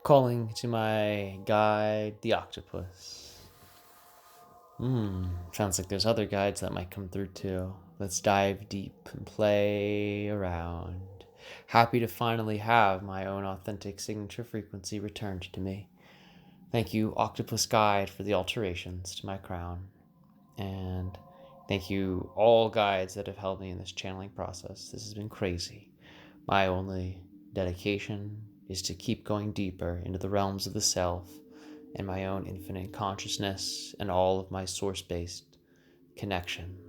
Calling to my guide, the octopus. Sounds like there's other guides that might come through too. Let's dive deep and play around. Happy to finally have my own authentic signature frequency returned to me. Thank you, Octopus Guide, for the alterations to my crown. And thank you, all guides that have helped me in this channeling process. This has been crazy. My only dedication is to keep going deeper into the realms of the self and my own infinite consciousness and all of my source-based connections.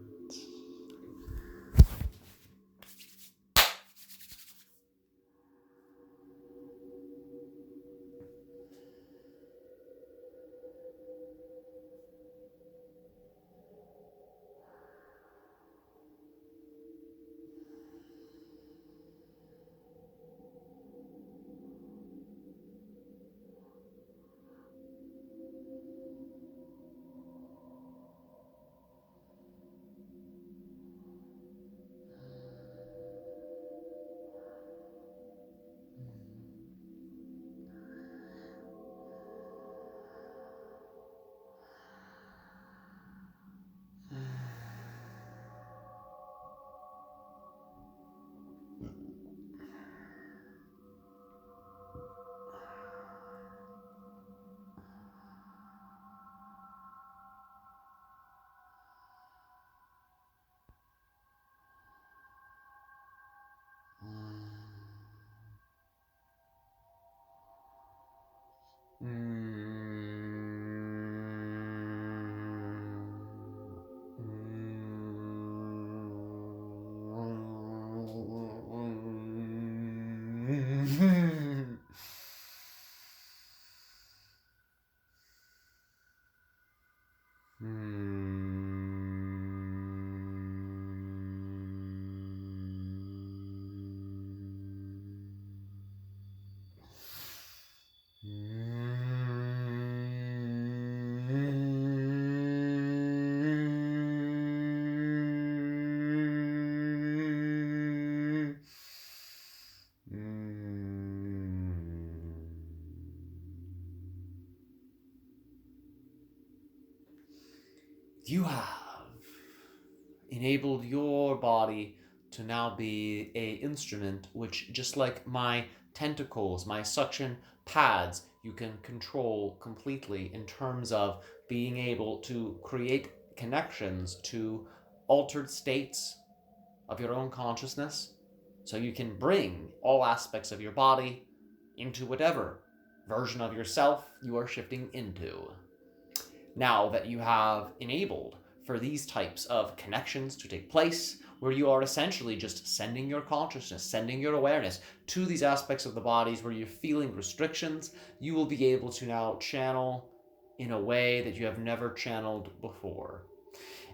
You have enabled your body to now be a instrument which, just like my tentacles, my suction pads, you can control completely in terms of being able to create connections to altered states of your own consciousness, so you can bring all aspects of your body into whatever version of yourself you are shifting into. Now that you have enabled for these types of connections to take place, where you are essentially just sending your consciousness, sending your awareness to these aspects of the bodies where you're feeling restrictions, you will be able to now channel in a way that you have never channeled before.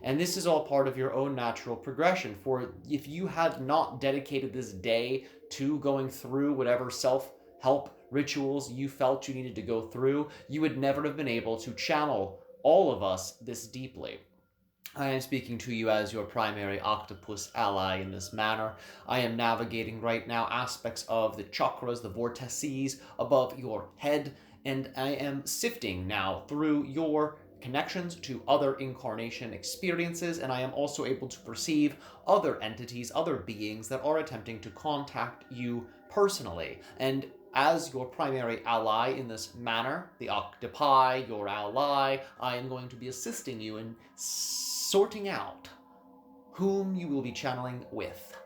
And this is all part of your own natural progression. For if you had not dedicated this day to going through whatever self-help rituals you felt you needed to go through, you would never have been able to channel all of us this deeply. I am speaking to you as your primary octopus ally in this manner. I am navigating right now aspects of the chakras, the vortices above your head, and I am sifting now through your connections to other incarnation experiences, and I am also able to perceive other entities, other beings that are attempting to contact you personally. And as your primary ally in this manner, the octopi, your ally, I am going to be assisting you in sorting out whom you will be channeling with.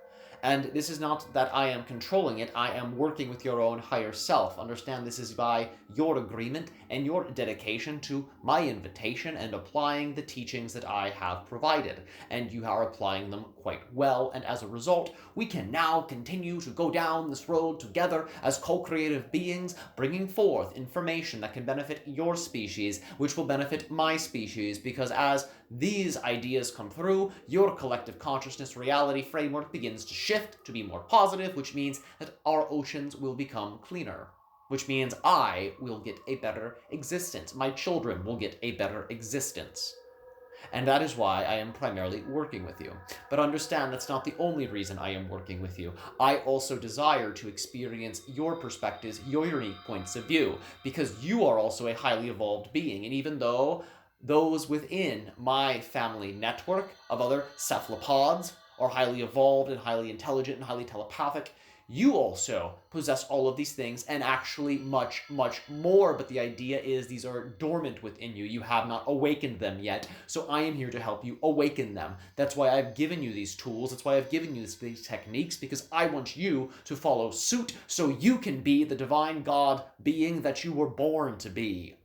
And this is not that I am controlling it, I am working with your own higher self. Understand this is by your agreement and your dedication to my invitation and applying the teachings that I have provided. And you are applying them quite well, and as a result, we can now continue to go down this road together as co-creative beings, bringing forth information that can benefit your species, which will benefit my species, because as these ideas come through, your collective consciousness reality framework begins to shift to be more positive, which means that our oceans will become cleaner, which means I will get a better existence. My children will get a better existence. And that is why I am primarily working with you. But understand that's not the only reason I am working with you. I also desire to experience your perspectives, your unique points of view, because you are also a highly evolved being. And even though those within my family network of other cephalopods are highly evolved and highly intelligent and highly telepathic, you also possess all of these things and actually much, much more. But the idea is these are dormant within you. You have not awakened them yet. So I am here to help you awaken them. That's why I've given you these tools. That's why I've given you these techniques, because I want you to follow suit so you can be the divine God being that you were born to be.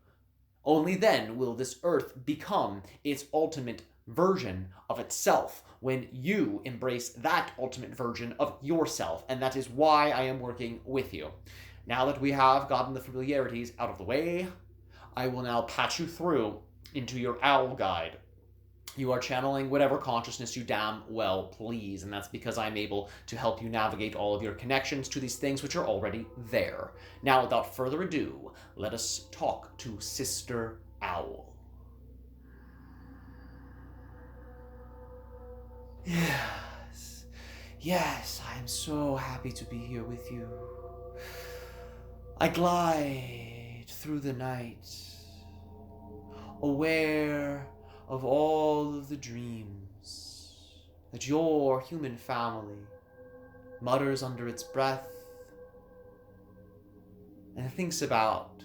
Only then will this earth become its ultimate version of itself, when you embrace that ultimate version of yourself. And that is why I am working with you. Now that we have gotten the familiarities out of the way, I will now patch you through into your owl guide. You are channeling whatever consciousness you damn well please, and that's because I'm able to help you navigate all of your connections to these things which are already there. Now, without further ado, let us talk to Sister Owl. Yes, yes, I am so happy to be here with you. I glide through the night, aware of all of the dreams that your human family mutters under its breath and thinks about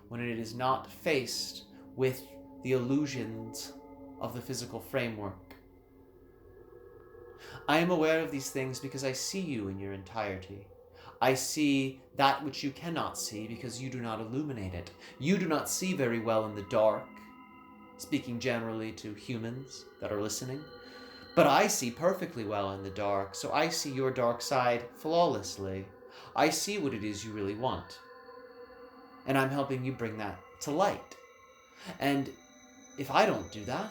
when it is not faced with the illusions of the physical framework. I am aware of these things because I see you in your entirety. I see that which you cannot see because you do not illuminate it. You do not see very well in the dark, speaking generally to humans that are listening. But I see perfectly well in the dark, so I see your dark side flawlessly. I see what it is you really want. And I'm helping you bring that to light. And if I don't do that,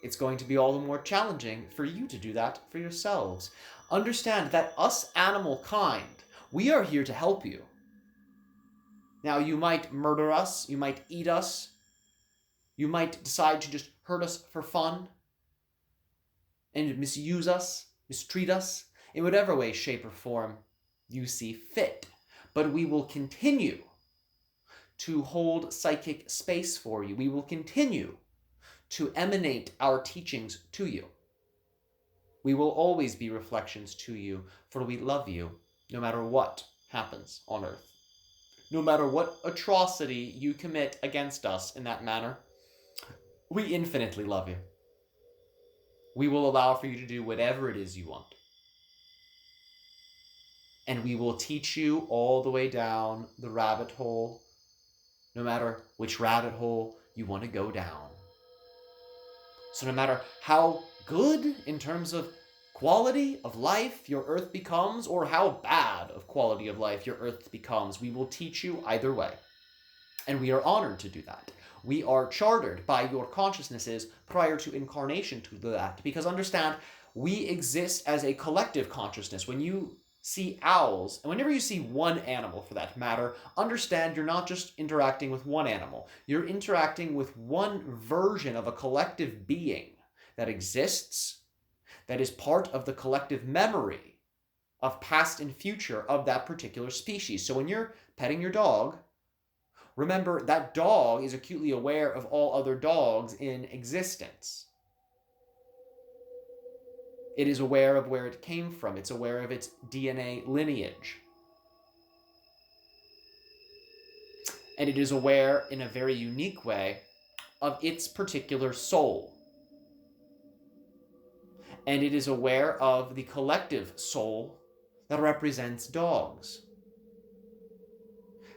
it's going to be all the more challenging for you to do that for yourselves. Understand that us animal kind, we are here to help you. Now, you might murder us, you might eat us, you might decide to just hurt us for fun, and misuse us, mistreat us, in whatever way, shape, or form you see fit. But we will continue to hold psychic space for you. We will continue to emanate our teachings to you. We will always be reflections to you, for we love you no matter what happens on earth. No matter what atrocity you commit against us in that manner, we infinitely love you. We will allow for you to do whatever it is you want. And we will teach you all the way down the rabbit hole, no matter which rabbit hole you want to go down. So no matter how good in terms of quality of life your earth becomes, or how bad of quality of life your earth becomes, we will teach you either way. And we are honored to do that. We are chartered by your consciousnesses prior to incarnation to do that. Because understand, we exist as a collective consciousness. When you see owls, and whenever you see one animal for that matter, understand you're not just interacting with one animal. You're interacting with one version of a collective being that exists, that is part of the collective memory of past and future of that particular species. So when you're petting your dog, remember that dog is acutely aware of all other dogs in existence. It is aware of where it came from. It's aware of its DNA lineage. And it is aware in a very unique way of its particular soul. And it is aware of the collective soul that represents dogs.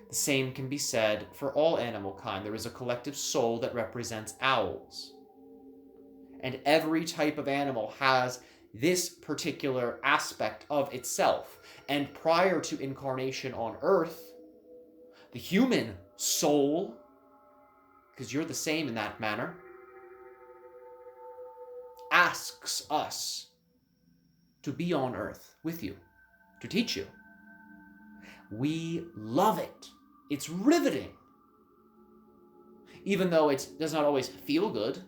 The same can be said for all animal kind. There is a collective soul that represents owls. And every type of animal has this particular aspect of itself. And prior to incarnation on Earth, the human soul, because you're the same in that manner, asks us to be on Earth with you, to teach you. We love it. It's riveting. Even though it does not always feel good,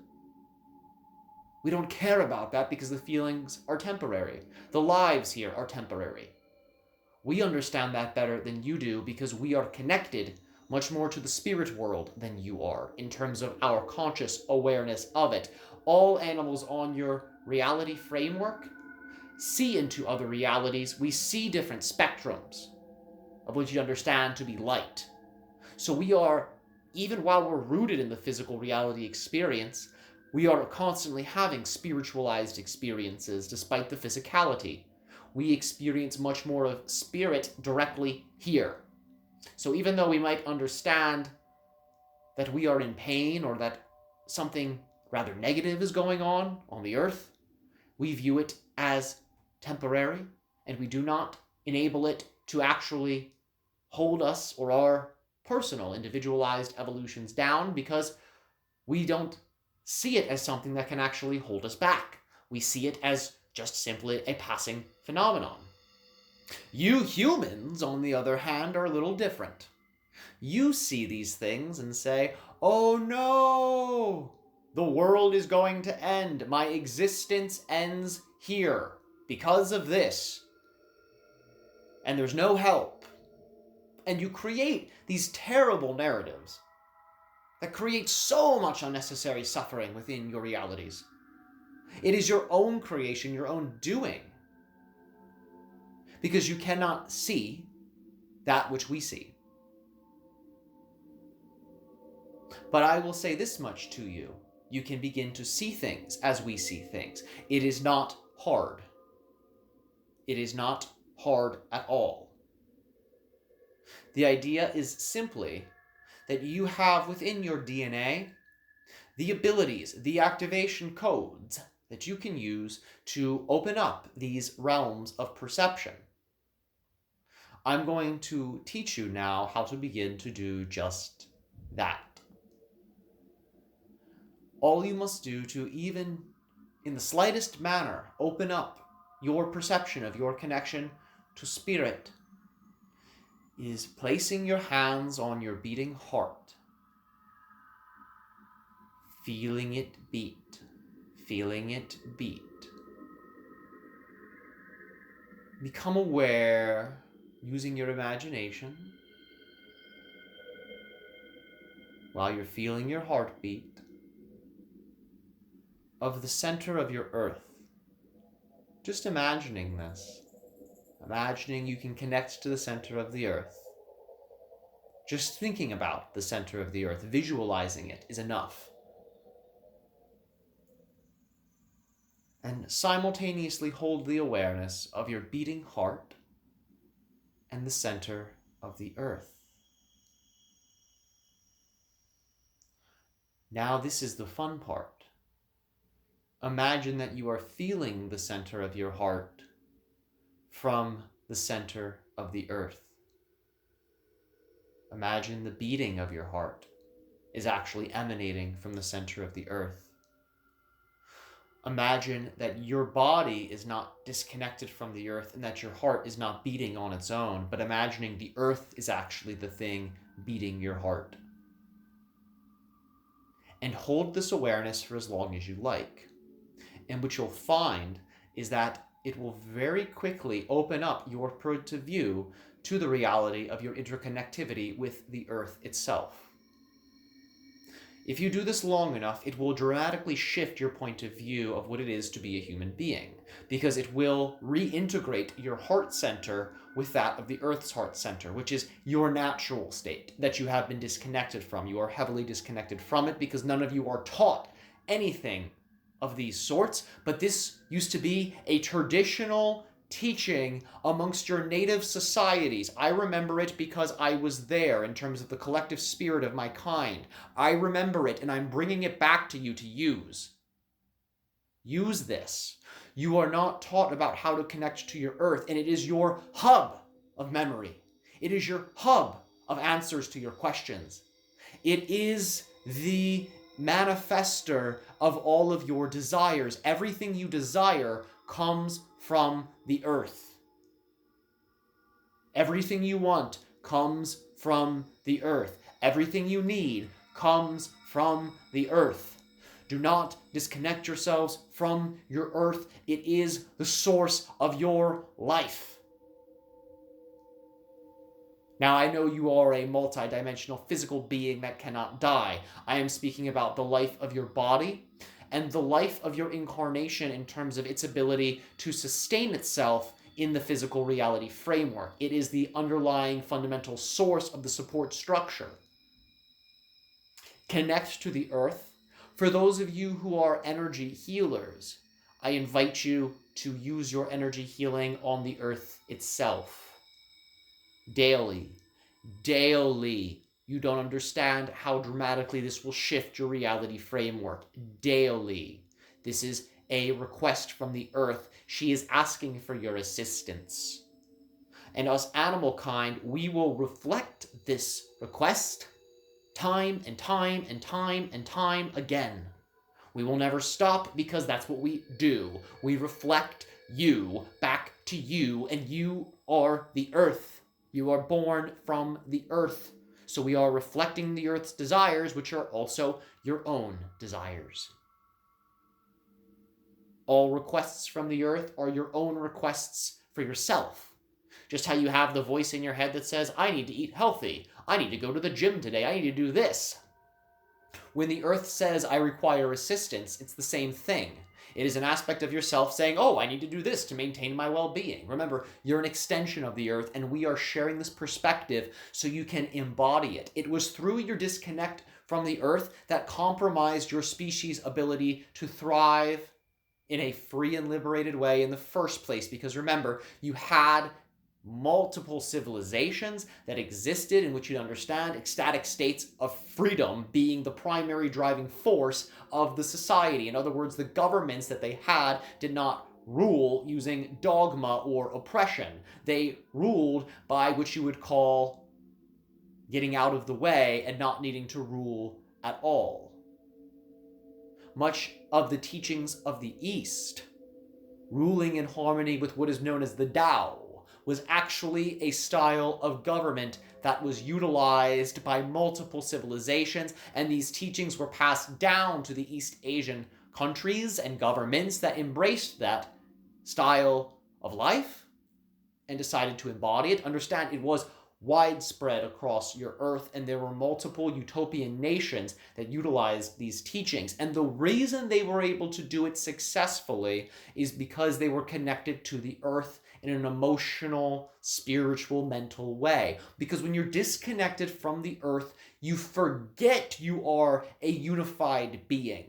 We don't care about that because the feelings are temporary. The lives here are temporary. We understand that better than you do because we are connected much more to the spirit world than you are in terms of our conscious awareness of it. All animals on your reality framework see into other realities. We see different spectrums of which you understand to be light. So we are, even while we're rooted in the physical reality experience, we are constantly having spiritualized experiences despite the physicality. We experience much more of spirit directly here. So even though we might understand that we are in pain or that something rather negative is going on the earth, we view it as temporary and we do not enable it to actually hold us or our personal individualized evolutions down because we don't see it as something that can actually hold us back. We see it as just simply a passing phenomenon. You humans, on the other hand, are a little different. You see these things and say, oh no, the world is going to end. My existence ends here because of this. And there's no help. And you create these terrible narratives that create so much unnecessary suffering within your realities. It is your own creation, your own doing. Because you cannot see that which we see. But I will say this much to you. You can begin to see things as we see things. It is not hard. It is not hard at all. The idea is simply that you have within your DNA the abilities, the activation codes that you can use to open up these realms of perception. I'm going to teach you now how to begin to do just that. All you must do to even in the slightest manner open up your perception of your connection to spirit is placing your hands on your beating heart, feeling it beat, feeling it beat. Become aware, using your imagination, while you're feeling your heartbeat, of the center of your earth. Just imagining this. Imagining you can connect to the center of the earth. Just thinking about the center of the earth, visualizing it, is enough. And simultaneously hold the awareness of your beating heart and the center of the earth. Now this is the fun part. Imagine that you are feeling the center of your heart from the center of the earth. Imagine the beating of your heart is actually emanating from the center of the earth. Imagine that your body is not disconnected from the earth and that your heart is not beating on its own, but imagining the earth is actually the thing beating your heart. And hold this awareness for as long as you like. And what you'll find is that it will very quickly open up your point of view to the reality of your interconnectivity with the earth itself. If you do this long enough, it will dramatically shift your point of view of what it is to be a human being, because it will reintegrate your heart center with that of the Earth's heart center, which is your natural state that you have been disconnected from. You are heavily disconnected from it because none of you are taught anything of these sorts, but this used to be a traditional teaching amongst your native societies. I remember it because I was there in terms of the collective spirit of my kind. I remember it, and I'm bringing it back to you to use. Use this. You are not taught about how to connect to your earth, and it is your hub of memory. It is your hub of answers to your questions. It is the manifester of all of your desires. Everything you desire comes from the earth. Everything you want comes from the earth. Everything you need comes from the earth. Do not disconnect yourselves from your earth. It is the source of your life. Now, I know you are a multidimensional physical being that cannot die. I am speaking about the life of your body and the life of your incarnation in terms of its ability to sustain itself in the physical reality framework. It is the underlying fundamental source of the support structure. Connect to the earth. For those of you who are energy healers, I invite you to use your energy healing on the earth itself. Daily. You don't understand how dramatically this will shift your reality framework. Daily. This is a request from the earth. She is asking for your assistance. And us animal kind, we will reflect this request time and time and time and time again. We will never stop because that's what we do. We reflect you back to you, and you are the earth. You are born from the earth. So we are reflecting the earth's desires, which are also your own desires. All requests from the earth are your own requests for yourself. Just how you have the voice in your head that says, I need to eat healthy. I need to go to the gym today. I need to do this. When the earth says, I require assistance, it's the same thing. It is an aspect of yourself saying, oh, I need to do this to maintain my well-being. Remember, you're an extension of the earth, and we are sharing this perspective so you can embody it. It was through your disconnect from the earth that compromised your species' ability to thrive in a free and liberated way in the first place. Because remember, you had multiple civilizations that existed in which you'd understand ecstatic states of freedom being the primary driving force of the society. In other words, the governments that they had did not rule using dogma or oppression. They ruled by what you would call getting out of the way and not needing to rule at all. Much of the teachings of the East, ruling in harmony with what is known as the Tao, was actually a style of government that was utilized by multiple civilizations, and these teachings were passed down to the East Asian countries and governments that embraced that style of life and decided to embody it. Understand, it was widespread across your earth, and there were multiple utopian nations that utilized these teachings. And the reason they were able to do it successfully is because they were connected to the earth in an emotional, spiritual, mental way. Because when you're disconnected from the earth, you forget you are a unified being.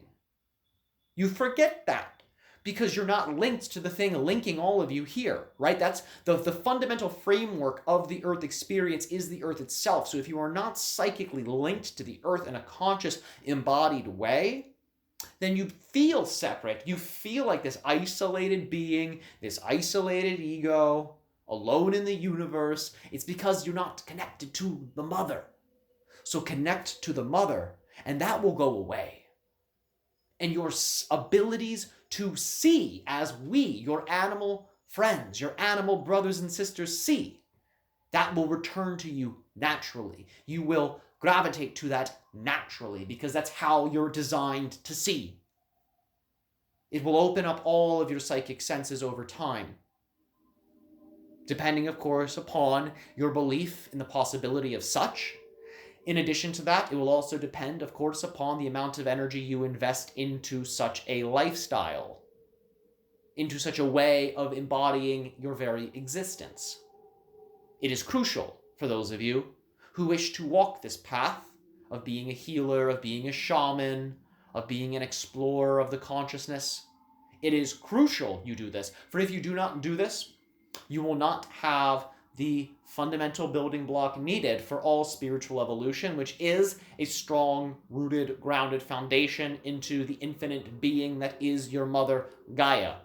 You forget that because you're not linked to the thing linking all of you here, right? That's the fundamental framework of the earth experience is the earth itself. So if you are not psychically linked to the earth in a conscious, embodied way, then you feel separate. You feel like this isolated being, this isolated ego, alone in the universe. It's because you're not connected to the mother. So connect to the mother, and that will go away. And your abilities to see as we, your animal friends, your animal brothers and sisters see, that will return to you naturally. You will gravitate to that naturally because that's how you're designed to see. It will open up all of your psychic senses over time, depending, of course, upon your belief in the possibility of such. In addition to that, it will also depend, of course, upon the amount of energy you invest into such a lifestyle, into such a way of embodying your very existence. It is crucial for those of you who wish to walk this path of being a healer, of being a shaman, of being an explorer of the consciousness. It is crucial you do this, for if you do not do this, you will not have the fundamental building block needed for all spiritual evolution, which is a strong, rooted, grounded foundation into the infinite being that is your mother, Gaia.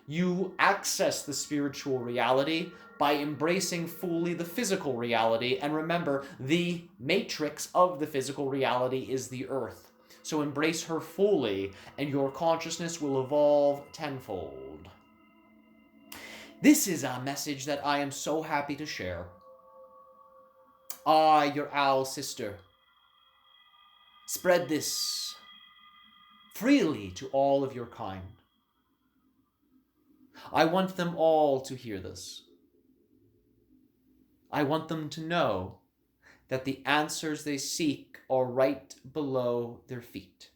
You access the spiritual reality by embracing fully the physical reality, and remember, the matrix of the physical reality is the earth. So embrace her fully, and your consciousness will evolve tenfold. This is a message that I am so happy to share. I, your owl sister, spread this freely to all of your kind. I want them all to hear this. I want them to know that the answers they seek are right below their feet.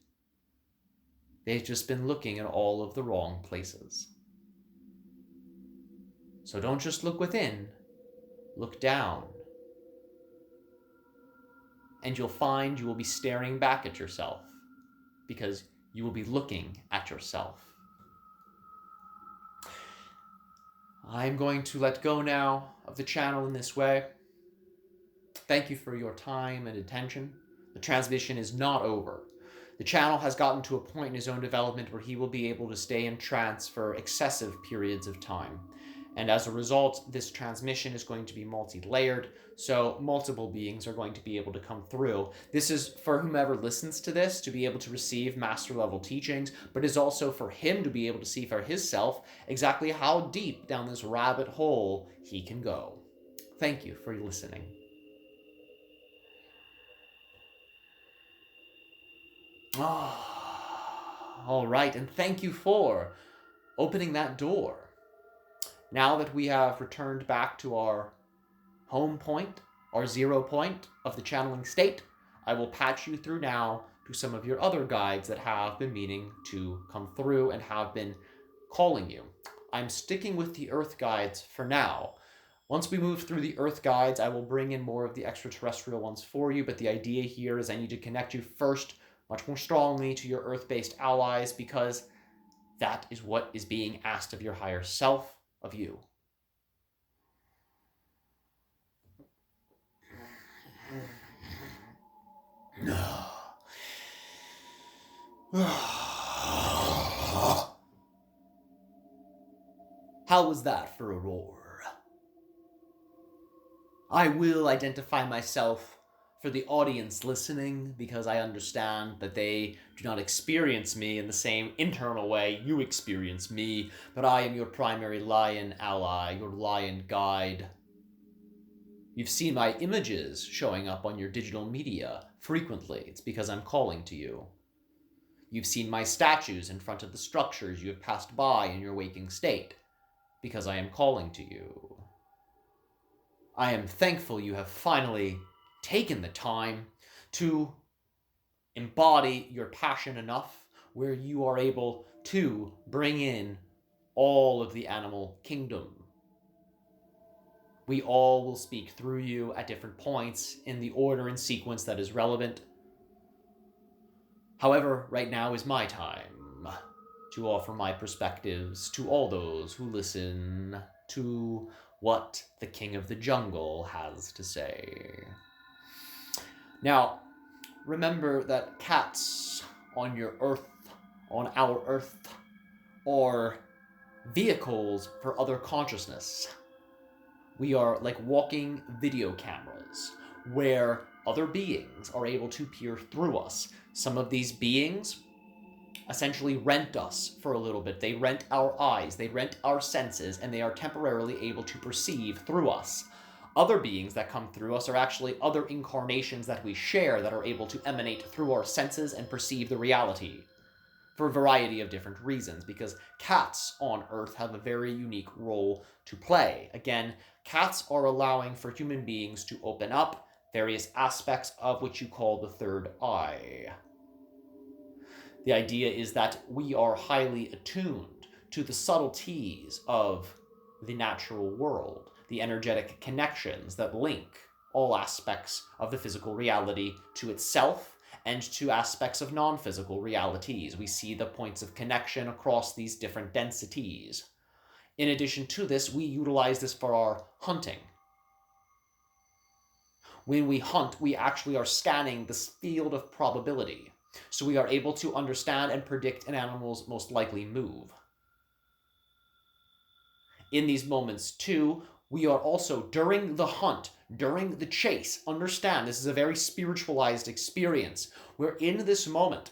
They've just been looking in all of the wrong places. So don't just look within, look down. And you'll find you will be staring back at yourself because you will be looking at yourself. I'm going to let go now of the channel in this way. Thank you for your time and attention. The transmission is not over. The channel has gotten to a point in his own development where he will be able to stay in trance for excessive periods of time. And as a result, this transmission is going to be multi-layered, so multiple beings are going to be able to come through. This is for whomever listens to this to be able to receive master level teachings, but is also for him to be able to see for himself exactly how deep down this rabbit hole he can go. Thank you for listening. All right, and thank you for opening that door. Now that we have returned back to our home point, our 0 point of the channeling state, I will patch you through now to some of your other guides that have been meaning to come through and have been calling you. I'm sticking with the Earth guides for now. Once we move through the Earth guides, I will bring in more of the extraterrestrial ones for you, but the idea here is I need to connect you first much more strongly to your Earth-based allies, because that is what is being asked of your higher self, of you. How was that for a roar? I will identify myself for the audience listening, because I understand that they do not experience me in the same internal way you experience me, but I am your primary lion ally, your lion guide. You've seen my images showing up on your digital media frequently. It's because I'm calling to you. You've seen my statues in front of the structures you have passed by in your waking state, because I am calling to you. I am thankful you have finally taken the time to embody your passion enough where you are able to bring in all of the animal kingdom. We all will speak through you at different points in the order and sequence that is relevant. However, right now is my time to offer my perspectives to all those who listen to what the King of the Jungle has to say. Now, remember that cats on your Earth, on our Earth, are vehicles for other consciousness. We are like walking video cameras where other beings are able to peer through us. Some of these beings essentially rent us for a little bit. They rent our eyes, they rent our senses, and they are temporarily able to perceive through us. Other beings that come through us are actually other incarnations that we share that are able to emanate through our senses and perceive the reality for a variety of different reasons, because cats on Earth have a very unique role to play. Again, cats are allowing for human beings to open up various aspects of what you call the third eye. The idea is that we are highly attuned to the subtleties of the natural world, the energetic connections that link all aspects of the physical reality to itself and to aspects of non-physical realities. We see the points of connection across these different densities. In addition to this, we utilize this for our hunting. When we hunt, we actually are scanning this field of probability, so we are able to understand and predict an animal's most likely move. In these moments, too, we are also, during the hunt, during the chase, understand this is a very spiritualized experience, where in this moment,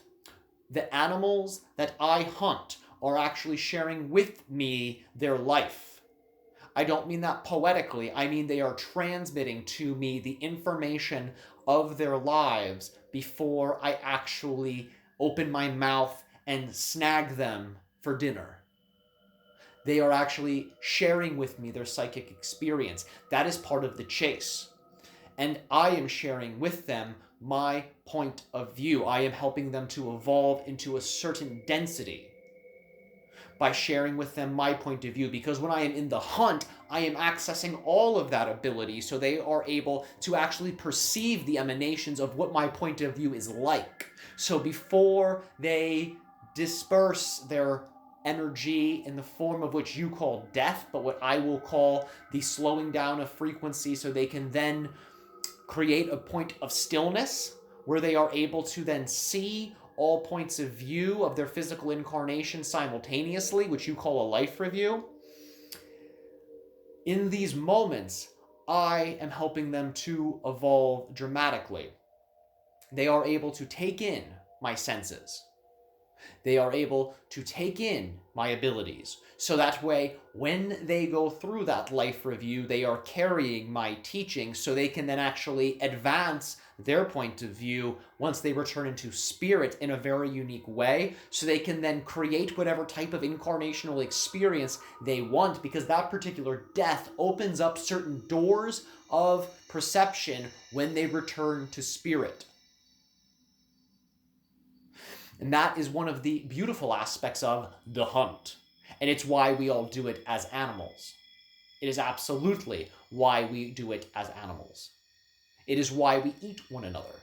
the animals that I hunt are actually sharing with me their life. I don't mean that poetically, I mean they are transmitting to me the information of their lives before I actually open my mouth and snag them for dinner. They are actually sharing with me their psychic experience. That is part of the chase. And I am sharing with them my point of view. I am helping them to evolve into a certain density by sharing with them my point of view, because when I am in the hunt, I am accessing all of that ability, so they are able to actually perceive the emanations of what my point of view is like. So before they disperse their energy in the form of which you call death, but what I will call the slowing down of frequency, so they can then create a point of stillness where they are able to then see all points of view of their physical incarnation simultaneously, which you call a life review. In these moments, I am helping them to evolve dramatically. They are able to take in my senses. They are able to take in my abilities. So that way, when they go through that life review, they are carrying my teaching, so they can then actually advance their point of view once they return into spirit in a very unique way, so they can then create whatever type of incarnational experience they want, because that particular death opens up certain doors of perception when they return to spirit. And that is one of the beautiful aspects of the hunt. And it's why we all do it as animals. It is absolutely why we do it as animals. It is why we eat one another.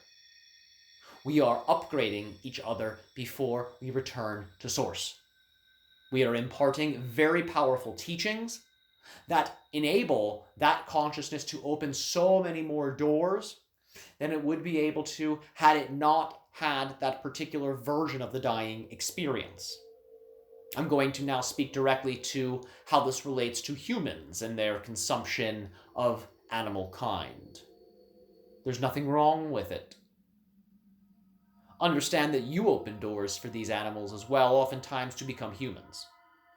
We are upgrading each other before we return to source. We are imparting very powerful teachings that enable that consciousness to open so many more doors than it would be able to had it not had that particular version of the dying experience. I'm going to now speak directly to how this relates to humans and their consumption of animal kind. There's nothing wrong with it. Understand that you open doors for these animals as well, oftentimes to become humans.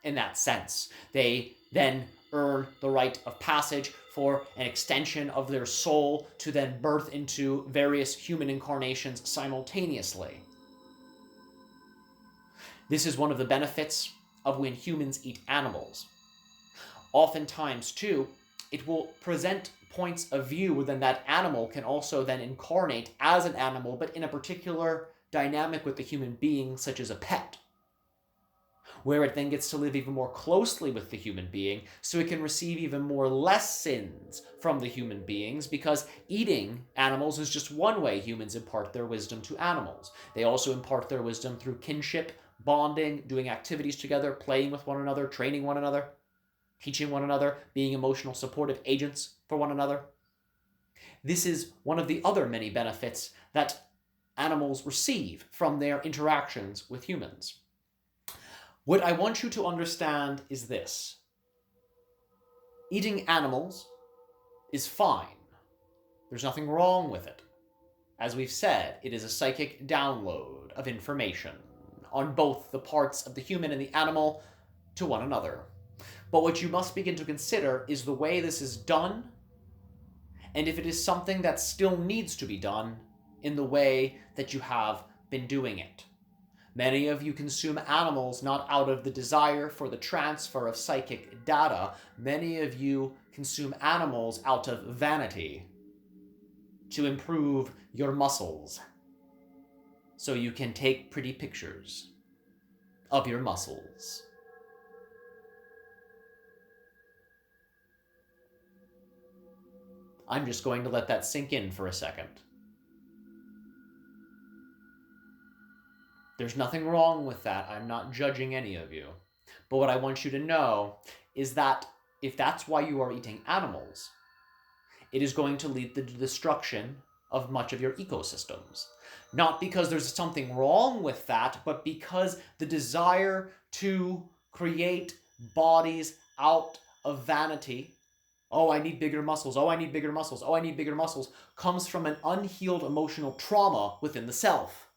In that sense, they then earn the rite of passage for an extension of their soul to then birth into various human incarnations simultaneously. This is one of the benefits of when humans eat animals. Oftentimes, too, it will present points of view where then that animal can also then incarnate as an animal, but in a particular dynamic with the human being, such as a pet, where it then gets to live even more closely with the human being, so it can receive even more lessons from the human beings, because eating animals is just one way humans impart their wisdom to animals. They also impart their wisdom through kinship, bonding, doing activities together, playing with one another, training one another, teaching one another, being emotional supportive agents for one another. This is one of the other many benefits that animals receive from their interactions with humans. What I want you to understand is this. Eating animals is fine. There's nothing wrong with it. As we've said, it is a psychic download of information on both the parts of the human and the animal to one another. But what you must begin to consider is the way this is done, and if it is something that still needs to be done in the way that you have been doing it. Many of you consume animals not out of the desire for the transfer of psychic data. Many of you consume animals out of vanity, to improve your muscles, so you can take pretty pictures of your muscles. I'm just going to let that sink in for a second. There's nothing wrong with that. I'm not judging any of you. But what I want you to know is that if that's why you are eating animals, it is going to lead to the destruction of much of your ecosystems. Not because there's something wrong with that, but because the desire to create bodies out of vanity, oh, I need bigger muscles, oh, I need bigger muscles, oh, I need bigger muscles, comes from an unhealed emotional trauma within the self,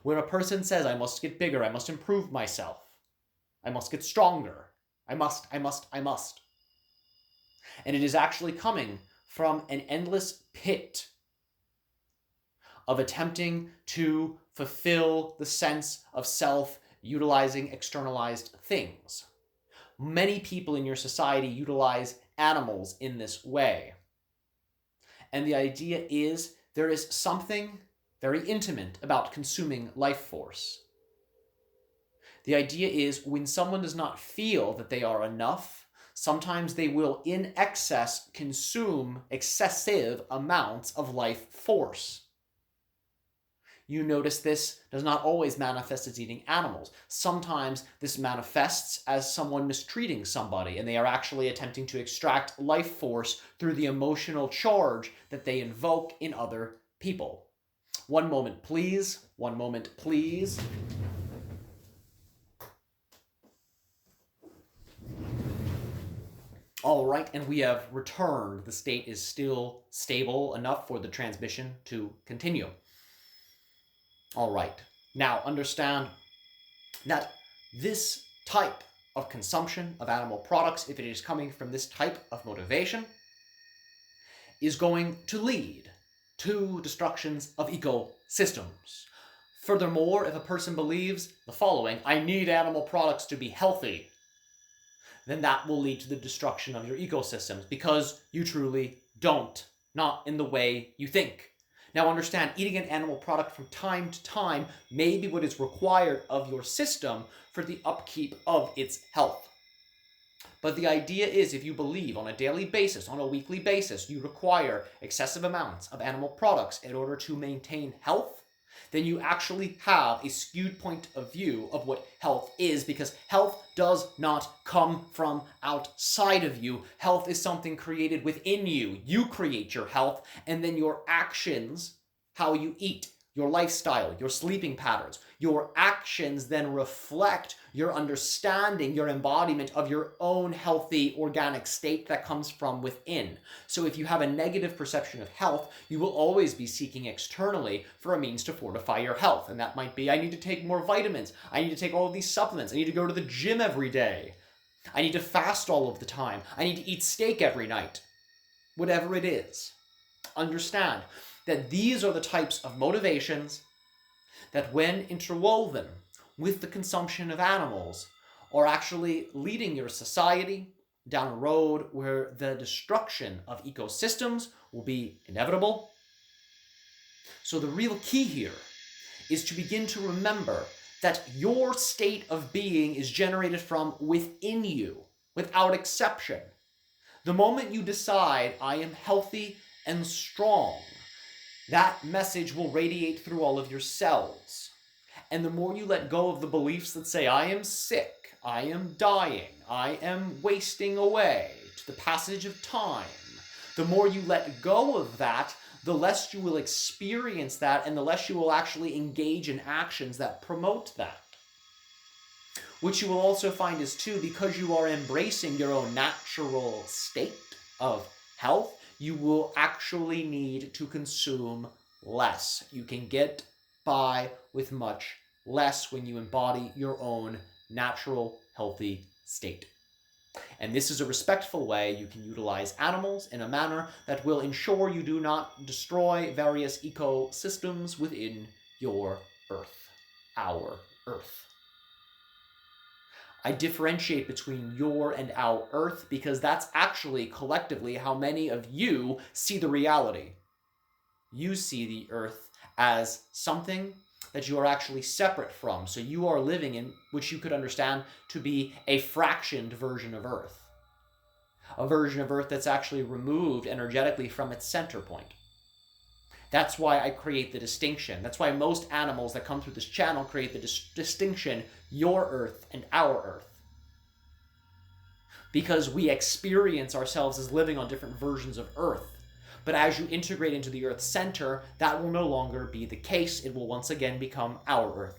where a person says, I must get bigger, I must improve myself, I must get stronger, I must. And it is actually coming from an endless pit of attempting to fulfill the sense of self utilizing externalized things. Many people in your society utilize animals in this way. And the idea is there is something very intimate about consuming life force. The idea is when someone does not feel that they are enough, sometimes they will in excess consume excessive amounts of life force. You notice this does not always manifest as eating animals. Sometimes this manifests as someone mistreating somebody, and they are actually attempting to extract life force through the emotional charge that they invoke in other people. One moment, please. One moment, please. All right, and we have returned. The state is still stable enough for the transmission to continue. All right, now understand that this type of consumption of animal products, if it is coming from this type of motivation, is going to lead to destructions of ecosystems. Furthermore, if a person believes the following, I need animal products to be healthy, then that will lead to the destruction of your ecosystems because you truly don't, not in the way you think. Now understand, eating an animal product from time to time may be what is required of your system for the upkeep of its health. But the idea is if you believe on a daily basis, on a weekly basis, you require excessive amounts of animal products in order to maintain health, then you actually have a skewed point of view of what health is, because health does not come from outside of you. Health is something created within you. You create your health, and then your actions, how you eat, your lifestyle, your sleeping patterns, your actions then reflect your understanding, your embodiment of your own healthy organic state that comes from within. So if you have a negative perception of health, you will always be seeking externally for a means to fortify your health. And that might be, I need to take more vitamins. I need to take all of these supplements. I need to go to the gym every day. I need to fast all of the time. I need to eat steak every night. Whatever it is. Understand that these are the types of motivations that, when interwoven with the consumption of animals, are actually leading your society down a road where the destruction of ecosystems will be inevitable. So the real key here is to begin to remember that your state of being is generated from within you, without exception. The moment you decide, I am healthy and strong, that message will radiate through all of your cells. And the more you let go of the beliefs that say, I am sick, I am dying, I am wasting away to the passage of time, the more you let go of that, the less you will experience that, and the less you will actually engage in actions that promote that. What you will also find is, too, because you are embracing your own natural state of health, you will actually need to consume less. You can get by with much less when you embody your own natural, healthy state. And this is a respectful way you can utilize animals in a manner that will ensure you do not destroy various ecosystems within your Earth, our Earth. I differentiate between your and our Earth because that's actually collectively how many of you see the reality. You see the Earth as something that you are actually separate from. So you are living in which you could understand to be a fractioned version of Earth. A version of Earth that's actually removed energetically from its center point. That's why I create the distinction. That's why most animals that come through this channel create the distinction, your Earth and our Earth. Because we experience ourselves as living on different versions of Earth. But as you integrate into the Earth's center, that will no longer be the case. It will once again become our Earth.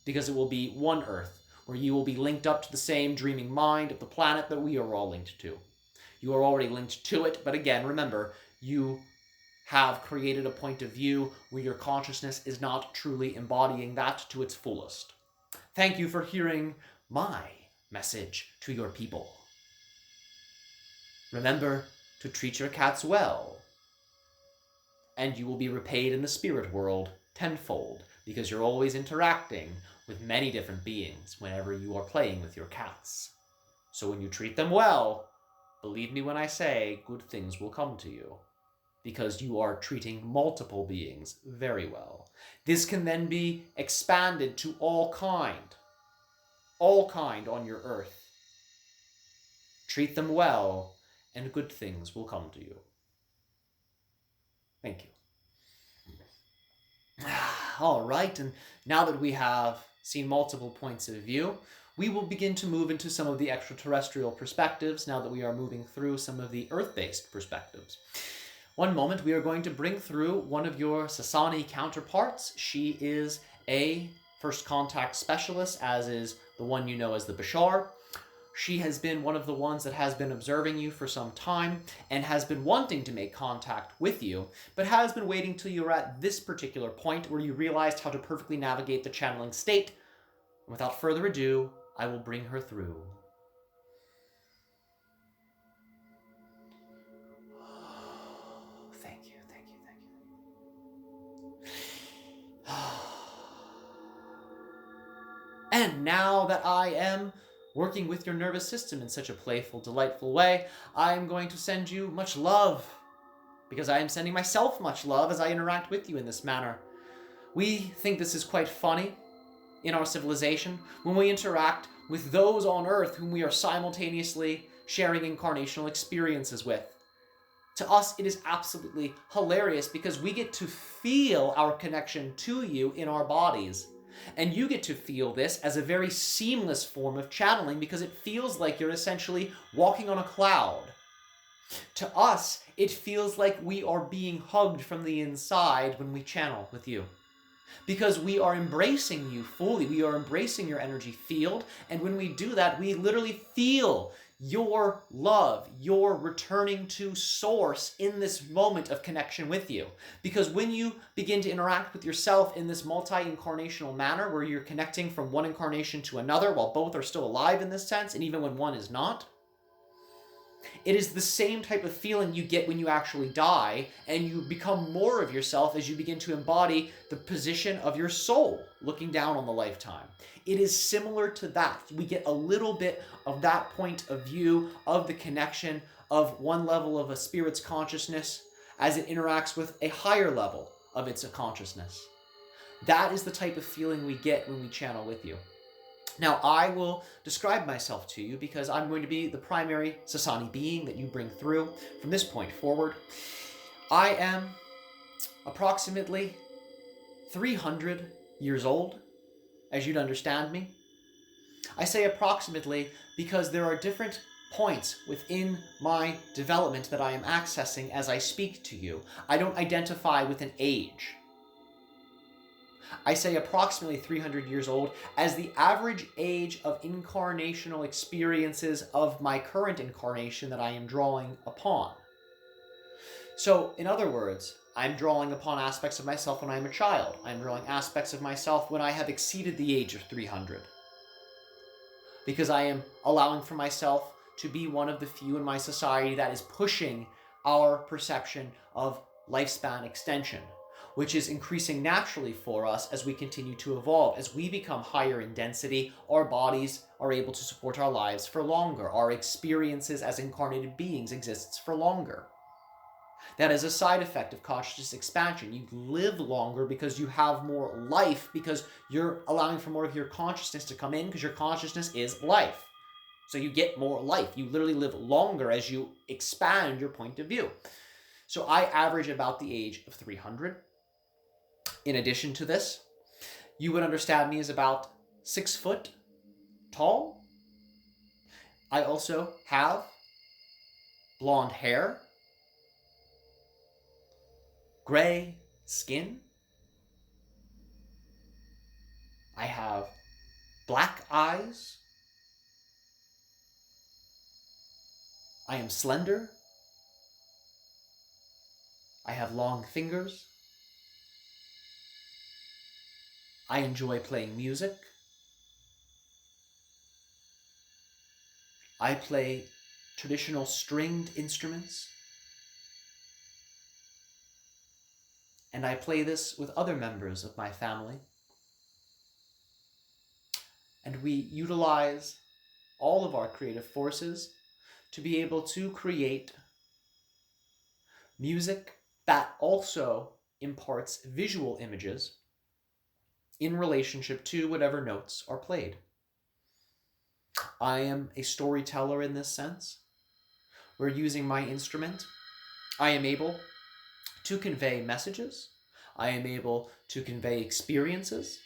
Because it will be one Earth, where you will be linked up to the same dreaming mind of the planet that we are all linked to. You are already linked to it, but again, remember, you have created a point of view where your consciousness is not truly embodying that to its fullest. Thank you for hearing my message to your people. Remember to treat your cats well. and you will be repaid in the spirit world tenfold, because you're always interacting with many different beings whenever you are playing with your cats. So when you treat them well, believe me when I say good things will come to you, because you are treating multiple beings very well. This can then be expanded to all kind on your earth. Treat them well, and good things will come to you. Thank you. All right, and now that we have seen multiple points of view, we will begin to move into some of the extraterrestrial perspectives now that we are moving through some of the Earth-based perspectives. One moment, we are going to bring through one of your Sassani counterparts. She is a first contact specialist, as is the one you know as the Bashar. She has been one of the ones that has been observing you for some time and has been wanting to make contact with you, but has been waiting till you're at this particular point where you realized how to perfectly navigate the channeling state. Without further ado, I will bring her through. Thank you. And now that I am working with your nervous system in such a playful, delightful way, I am going to send you much love, because I am sending myself much love as I interact with you in this manner. We think this is quite funny in our civilization when we interact with those on Earth whom we are simultaneously sharing incarnational experiences with. To us, it is absolutely hilarious because we get to feel our connection to you in our bodies. And you get to feel this as a very seamless form of channeling because it feels like you're essentially walking on a cloud. To us, it feels like we are being hugged from the inside when we channel with you. Because we are embracing you fully, we are embracing your energy field, and when we do that, we literally feel your love, your returning to source in this moment of connection with you. Because when you begin to interact with yourself in this multi-incarnational manner, where you're connecting from one incarnation to another while both are still alive in this sense, and even when one is not, it is the same type of feeling you get when you actually die, and you become more of yourself as you begin to embody the position of your soul, looking down on the lifetime. It is similar to that. We get a little bit of that point of view of the connection of one level of a spirit's consciousness as it interacts with a higher level of its consciousness. That is the type of feeling we get when we channel with you. Now, I will describe myself to you because I'm going to be the primary Sassani being that you bring through from this point forward. I am approximately 300 years old, as you'd understand me. I say approximately because there are different points within my development that I am accessing as I speak to you. I don't identify with an age. I say approximately 300 years old as the average age of incarnational experiences of my current incarnation that I am drawing upon. So, in other words, I'm drawing upon aspects of myself when I'm a child. I'm drawing aspects of myself when I have exceeded the age of 300. Because I am allowing for myself to be one of the few in my society that is pushing our perception of lifespan extension, which is increasing naturally for us as we continue to evolve. As we become higher in density, our bodies are able to support our lives for longer. Our experiences as incarnated beings exists for longer. That is a side effect of consciousness expansion. You live longer because you have more life, because you're allowing for more of your consciousness to come in, because your consciousness is life. So you get more life. You literally live longer as you expand your point of view. So I average about the age of 300. In addition to this, you would understand me as about 6 foot tall. I also have blonde hair, gray skin. I have black eyes. I am slender. I have long fingers. I enjoy playing music. I play traditional stringed instruments. And I play this with other members of my family. And we utilize all of our creative forces to be able to create music that also imparts visual images in relationship to whatever notes are played. I am a storyteller in this sense, where using my instrument, I am able to convey messages, I am able to convey experiences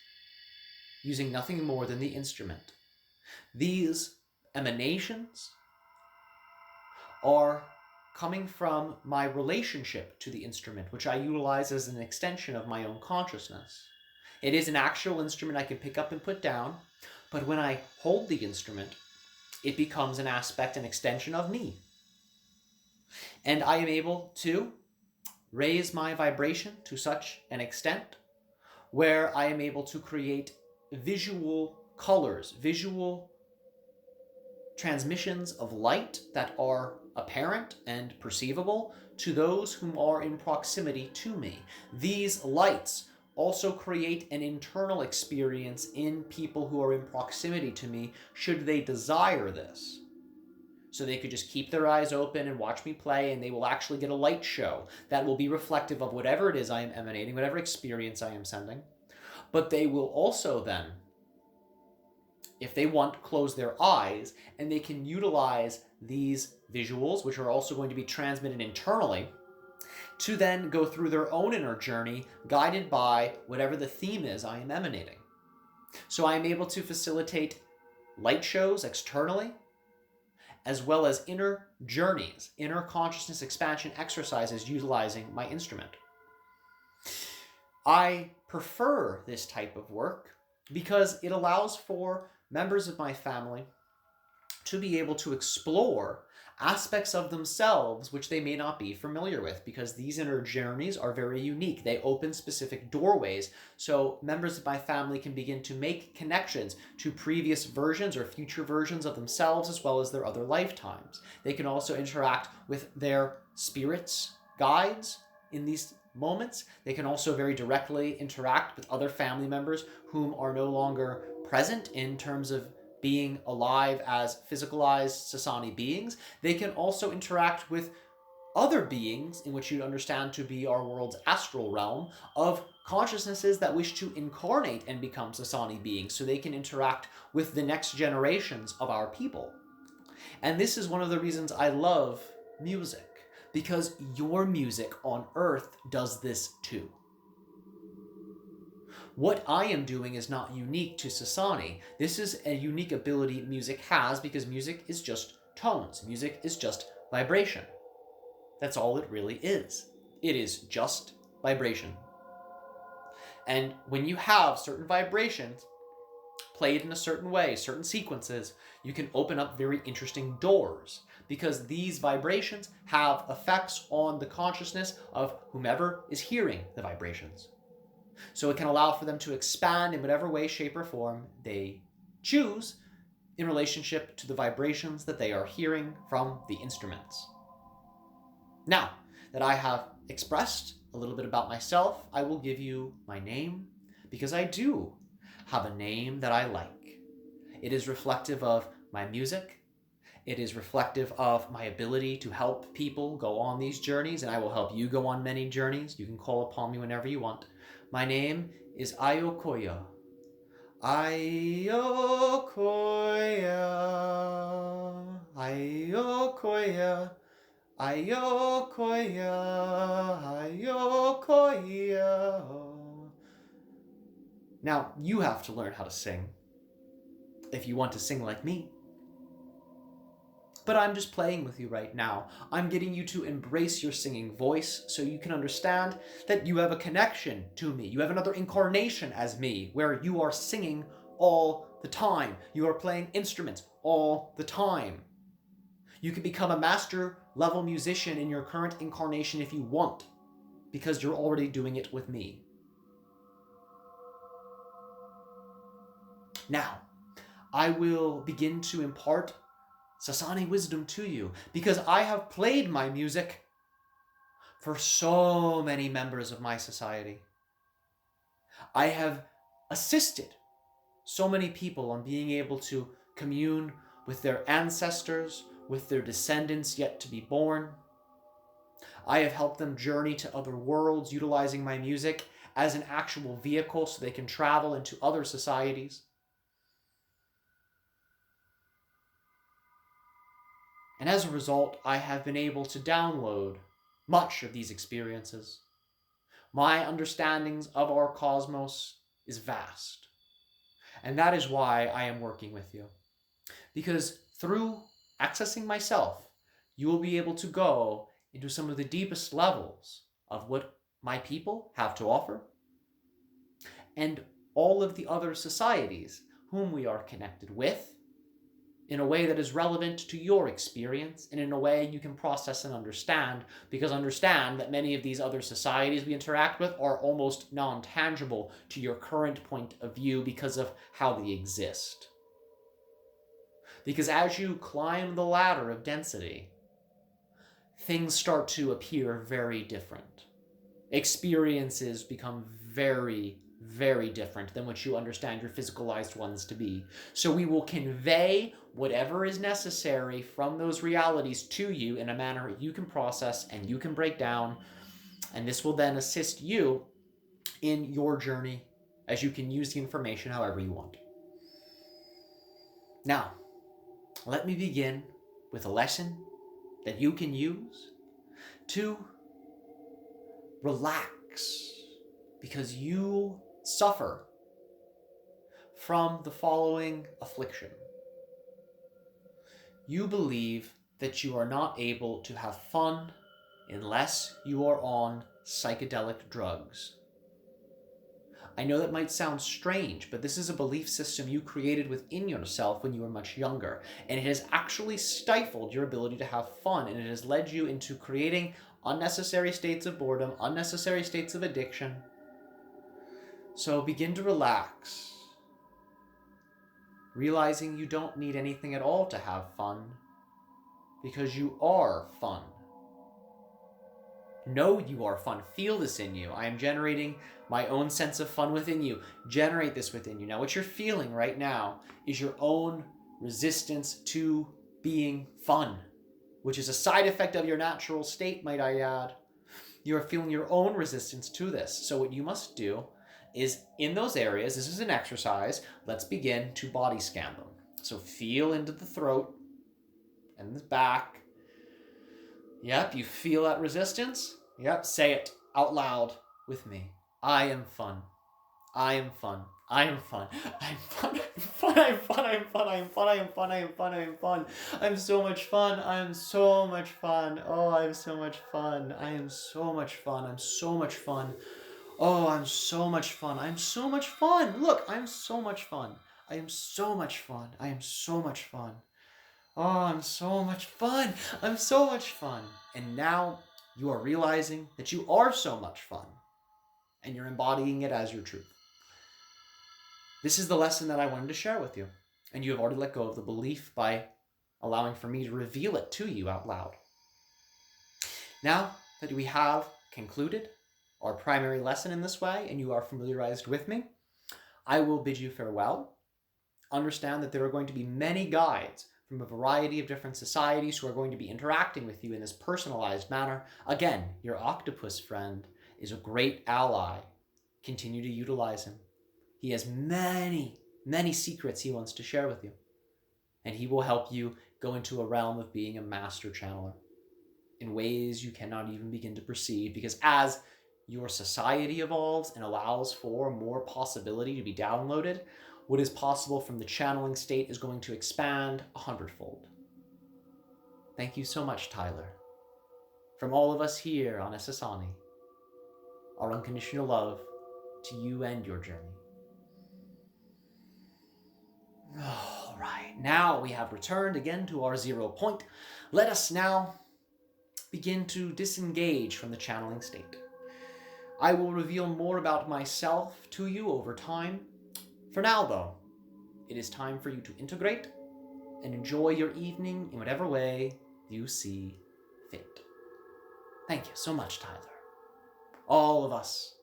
using nothing more than the instrument. These emanations are coming from my relationship to the instrument, which I utilize as an extension of my own consciousness. It is an actual instrument I can pick up and put down, but when I hold the instrument, it becomes an aspect, an extension of me. And I am able to raise my vibration to such an extent where I am able to create visual colors, visual transmissions of light that are apparent and perceivable to those whom are in proximity to me. These lights also create an internal experience in people who are in proximity to me, should they desire this. So they could just keep their eyes open and watch me play, and they will actually get a light show that will be reflective of whatever it is I am emanating, whatever experience I am sending. But they will also then, if they want, close their eyes, and they can utilize these visuals, which are also going to be transmitted internally, to then go through their own inner journey, guided by whatever the theme is I am emanating. So I am able to facilitate light shows externally, as well as inner journeys, inner consciousness expansion exercises utilizing my instrument. I prefer this type of work because it allows for members of my family to be able to explore aspects of themselves which they may not be familiar with, because these inner journeys are very unique. They open specific doorways, so members of my family can begin to make connections to previous versions or future versions of themselves, as well as their other lifetimes. They can also interact with their spirits, guides in these moments. They can also very directly interact with other family members whom are no longer present in terms of being alive as physicalized Sassani beings. They can also interact with other beings in which you understand to be our world's astral realm of consciousnesses that wish to incarnate and become Sassani beings, so they can interact with the next generations of our people. And this is one of the reasons I love music, because your music on Earth does this too. What I am doing is not unique to Sassani. This is a unique ability music has, because music is just tones. Music is just vibration. That's all it really is. It is just vibration. And when you have certain vibrations played in a certain way, certain sequences, you can open up very interesting doors, because these vibrations have effects on the consciousness of whomever is hearing the vibrations. So it can allow for them to expand in whatever way, shape, or form they choose in relationship to the vibrations that they are hearing from the instruments. Now that I have expressed a little bit about myself, I will give you my name, because I do have a name that I like. It is reflective of my music. It is reflective of my ability to help people go on these journeys, and I will help you go on many journeys. You can call upon me whenever you want. My name is Ayokoya. Ayokoya. Ayokoya. Ayokoya. Ayokoya. Now, you have to learn how to sing if you want to sing like me. But I'm just playing with you right now. I'm getting you to embrace your singing voice so you can understand that you have a connection to me. You have another incarnation as me, where you are singing all the time. You are playing instruments all the time. You can become a master level musician in your current incarnation if you want, because you're already doing it with me. Now, I will begin to impart Sassani wisdom to you, because I have played my music for so many members of my society. I have assisted so many people on being able to commune with their ancestors, with their descendants yet to be born. I have helped them journey to other worlds utilizing my music as an actual vehicle so they can travel into other societies. And as a result, I have been able to download much of these experiences. My understandings of our cosmos is vast. And that is why I am working with you. Because through accessing myself, you will be able to go into some of the deepest levels of what my people have to offer and all of the other societies whom we are connected with in a way that is relevant to your experience and in a way you can process and understand, because understand that many of these other societies we interact with are almost non-tangible to your current point of view because of how they exist. Because as you climb the ladder of density, things start to appear very different. Experiences become very, very different than what you understand your physicalized ones to be. So we will convey whatever is necessary from those realities to you in a manner you can process and you can break down. And this will then assist you in your journey as you can use the information however you want. Now, let me begin with a lesson that you can use to relax, because you suffer from the following affliction. You believe that you are not able to have fun unless you are on psychedelic drugs. I know that might sound strange, but this is a belief system you created within yourself when you were much younger, and it has actually stifled your ability to have fun, and it has led you into creating unnecessary states of boredom, unnecessary states of addiction. So begin to relax, realizing you don't need anything at all to have fun, because you are fun. Know you are fun. Feel this in you. I am generating my own sense of fun within you. Generate this within you. Now, what you're feeling right now is your own resistance to being fun, which is a side effect of your natural state, might I add. You are feeling your own resistance to this. So what you must do is, in those areas, this is an exercise, let's begin to body scan them. So feel into the throat and the back. Yep, you feel that resistance? Yep, say it out loud with me. I am fun. I am fun. I am fun. I'm fun. I'm fun. I'm fun. I'm fun. I'm fun. I'm fun. I'm fun. I'm so much fun. I'm so much fun. Oh, I'm so much fun. I am so much fun. I'm so much fun. Oh, I'm so much fun. I'm so much fun. Look, I'm so much fun. I am so much fun. I am so much fun. Oh, I'm so much fun. I'm so much fun. And now you are realizing that you are so much fun, and you're embodying it as your truth. This is the lesson that I wanted to share with you, and you have already let go of the belief by allowing for me to reveal it to you out loud. Now that we have concluded our primary lesson in this way, and you are familiarized with me, I will bid you farewell. Understand that there are going to be many guides from a variety of different societies who are going to be interacting with you in this personalized manner. Again, your octopus friend is a great ally. Continue to utilize him. He has many, many secrets he wants to share with you. And he will help you go into a realm of being a master channeler in ways you cannot even begin to perceive, because as your society evolves and allows for more possibility to be downloaded, what is possible from the channeling state is going to expand 100-fold. Thank you so much, Tyler. From all of us here on Sassani, our unconditional love to you and your journey. All right, now we have returned again to our 0 point. Let us now begin to disengage from the channeling state. I will reveal more about myself to you over time. For now, though, it is time for you to integrate and enjoy your evening in whatever way you see fit. Thank you so much, Tyler. All of us.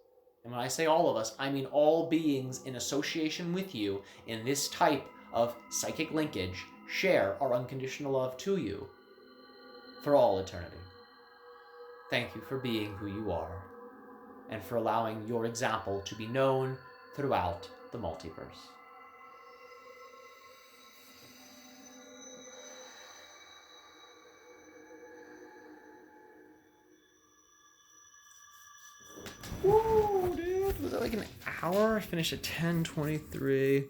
And when I say all of us, I mean all beings in association with you in this type of psychic linkage share our unconditional love to you for all eternity. Thank you for being who you are and for allowing your example to be known throughout the multiverse. Woo, dude. Was that like an hour? I finished at 10:23.